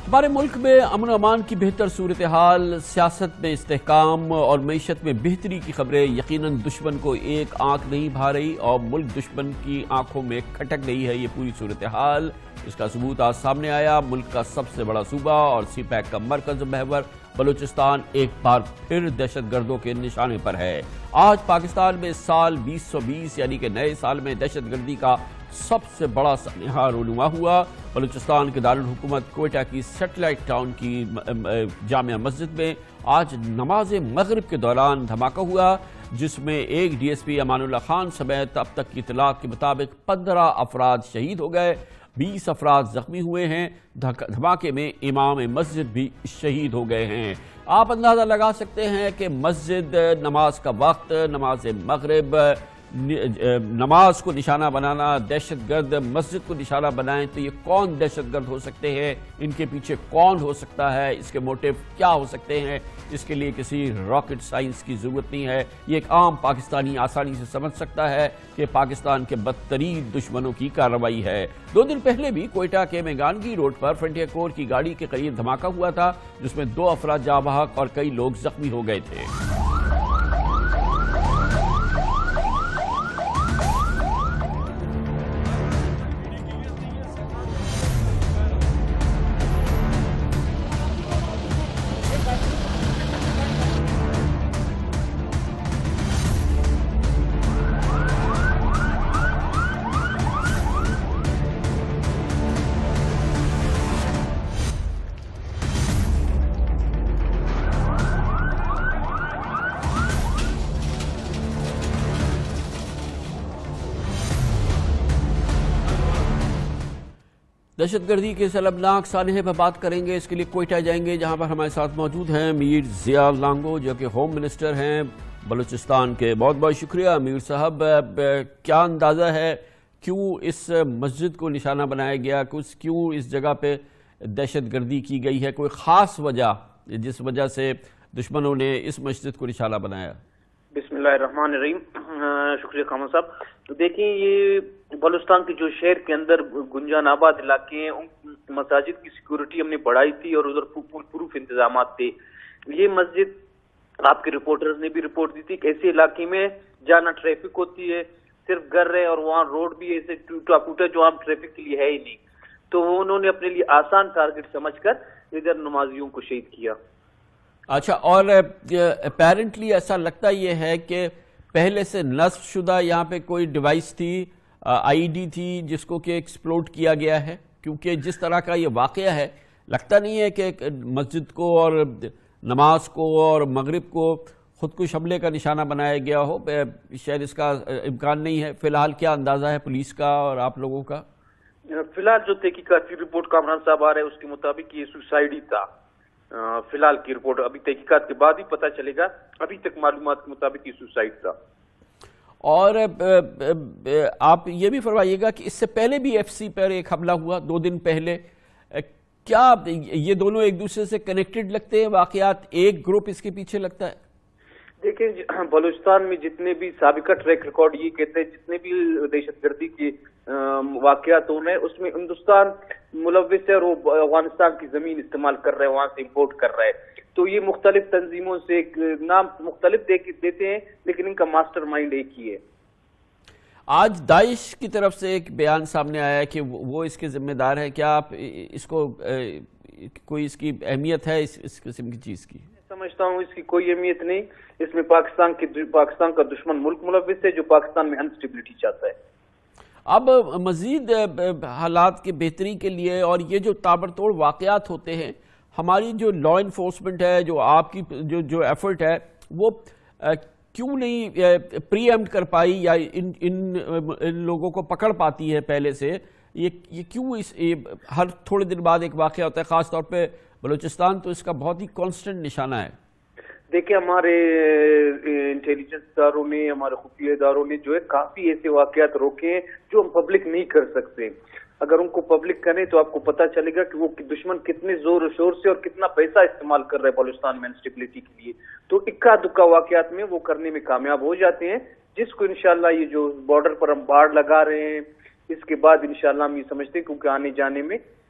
ہمارے ملک میں امن و امان کی بہتر صورتحال، سیاست میں استحکام اور معیشت میں بہتری کی خبریں یقیناً دشمن کو ایک آنکھ نہیں بھا رہی اور ملک دشمن کی آنکھوں میں کھٹک رہی ہے یہ پوری صورتحال۔ اس کا ثبوت آج سامنے آیا۔ ملک کا سب سے بڑا صوبہ اور سی پیک کا مرکز محور بلوچستان ایک بار پھر دہشت گردوں کے نشانے پر ہے۔ آج پاکستان میں سال 2020 یعنی کہ نئے سال میں دہشت گردی کا سب سے بڑا سانحہ رونما ہوا۔ بلوچستان کے دارالحکومت کوئٹہ کی سیٹلائٹ ٹاؤن کی جامع مسجد میں آج نماز مغرب کے دوران دھماکہ ہوا، جس میں ایک D S P Aman Ullah Khan سمیت اب تک کی اطلاع کے مطابق 15 افراد شہید ہو گئے، 20 افراد زخمی ہوئے ہیں۔ دھماکے میں امام مسجد بھی شہید ہو گئے ہیں۔ آپ اندازہ لگا سکتے ہیں کہ مسجد، نماز کا وقت، نماز مغرب، نماز کو نشانہ بنانا، دہشت گرد مسجد کو نشانہ بنائیں تو یہ کون دہشت گرد ہو سکتے ہیں، ان کے پیچھے کون ہو سکتا ہے، اس کے موٹیو کیا ہو سکتے ہیں، اس کے لیے کسی راکٹ سائنس کی ضرورت نہیں ہے۔ یہ ایک عام پاکستانی آسانی سے سمجھ سکتا ہے کہ پاکستان کے بدترین دشمنوں کی کارروائی ہے۔ 2 دن پہلے بھی کوئٹہ کے میگانگی روڈ پر فرنٹیئر کور کی گاڑی کے قریب دھماکہ ہوا تھا، جس میں 2 افراد جاں بحق اور کئی لوگ زخمی ہو گئے تھے۔ دہشت گردی کے سلبناک سانحے پر بات کریں گے، اس کے لیے کوئٹہ جائیں گے، جہاں پر ہمارے ساتھ موجود ہیں میر ضیاء لانگو جو کہ ہوم منسٹر ہیں بلوچستان کے۔ بہت بہت شکریہ میر صاحب۔ کیا اندازہ ہے کیوں اس مسجد کو نشانہ بنایا گیا، کیوں اس جگہ پہ دہشت گردی کی گئی ہے؟ کوئی خاص وجہ جس وجہ سے دشمنوں نے اس مسجد کو نشانہ بنایا؟ بسم اللہ الرحمن الرحیم۔ شکریہ خامہ صاحب۔ تو دیکھیں، یہ بلوچستان کے جو شہر کے اندر گنجان آباد علاقے ہیں، ان مساجد کی سیکورٹی ہم نے بڑھائی تھی اور ادھر پروف انتظامات تھے۔ یہ مسجد آپ کے رپورٹرز نے بھی رپورٹ دی تھی کہ ایسے علاقے میں جانا ٹریفک ہوتی ہے، صرف گھر ہے اور وہاں روڈ بھی ایسے ٹوٹا پھوٹا جو عام ٹریفک کے لیے ہے ہی نہیں، تو انہوں نے اپنے لیے آسان ٹارگٹ سمجھ کر ادھر نمازیوں کو شہید کیا۔ اچھا، اور اپیرنٹلی ایسا لگتا یہ ہے کہ پہلے سے نصب شدہ یہاں پہ کوئی ڈیوائس تھی، آئی ڈی تھی، جس کو کہ ایکسپلوڈ کیا گیا ہے، کیونکہ جس طرح کا یہ واقعہ ہے لگتا نہیں ہے کہ مسجد کو اور نماز کو اور مغرب کو خودکش حملے کا نشانہ بنایا گیا ہو۔ شاید اس کا امکان نہیں ہے۔ فی الحال کیا اندازہ ہے پولیس کا اور آپ لوگوں کا؟ فی الحال جو تحقیقاتی رپورٹ کامران صاحب آ رہے ہیں اس کے مطابق یہ سوسائڈ ہی تھا۔ فی الحال کی رپورٹ ابھی تحقیقات کے بعد ہی پتہ چلے گا، ابھی تک معلومات کے مطابق یہ سوسائڈ تھا۔ اور آپ یہ بھی فرمائیے گا کہ اس سے پہلے بھی ایف سی پر ایک حملہ ہوا 2 دن پہلے، کیا یہ دونوں ایک دوسرے سے کنیکٹڈ لگتے ہیں واقعات؟ ایک گروپ اس کے پیچھے لگتا ہے؟ دیکھیں، بلوچستان میں جتنے بھی سابقہ ٹریک ریکارڈ یہ کہتے ہیں جتنے بھی دہشت گردی کے واقعات ہو رہے ہیں اس میں ہندوستان ملوث ہے اور وہ افغانستان کی زمین استعمال کر رہا ہے، وہاں سے امپورٹ کر رہا ہے۔ تو یہ مختلف تنظیموں سے ایک نام مختلف دیتے ہیں لیکن ان کا ماسٹر مائنڈ ایک ہی ہے۔ آج داعش کی طرف سے ایک بیان سامنے آیا ہے کہ وہ اس کے ذمہ دار ہے۔ کیا آپ اس کو کوئی اس کی اہمیت ہے اس قسم کی چیز کی؟ سمجھتا ہوں اس کی کوئی اہمیت نہیں۔ اس میں پاکستان کا دشمن ملک ملوث ہے جو پاکستان میں انسٹیبلٹی چاہتا ہے۔ اب مزید حالات کی بہتری کے لیے اور یہ جو تابڑتوڑ واقعات ہوتے ہیں، ہماری جو لا انفورسمنٹ ہے، جو آپ کی جو ایفرٹ ہے، وہ کیوں نہیں پری ایمپٹ کر پائی یا ان لوگوں کو پکڑ پاتی ہے پہلے سے؟ یہ کیوں ہر تھوڑے دن بعد ایک واقعہ ہوتا ہے؟ خاص طور پہ بلوچستان تو اس کا بہت ہی کانسٹنٹ نشانہ ہے۔ دیکھیں، ہمارے انٹیلیجنس اداروں نے، ہمارے خفیہ اداروں نے جو ہے کافی ایسے واقعات روکے ہیں جو ہم پبلک نہیں کر سکتے۔ اگر ان کو پبلک کریں تو آپ کو پتہ چلے گا کہ وہ دشمن کتنے زور و شور سے اور کتنا پیسہ استعمال کر رہے ہیں بلوچستان میں انسٹیبلٹی کے لیے۔ تو اکا دکا واقعات میں وہ کرنے میں کامیاب ہو جاتے ہیں، جس کو انشاءاللہ یہ جو بارڈر پر ہم باڑ لگا رہے ہیں اس کے بعد انشاءاللہ ہم یہ سمجھتے ہیں کیونکہ آنے جانے میں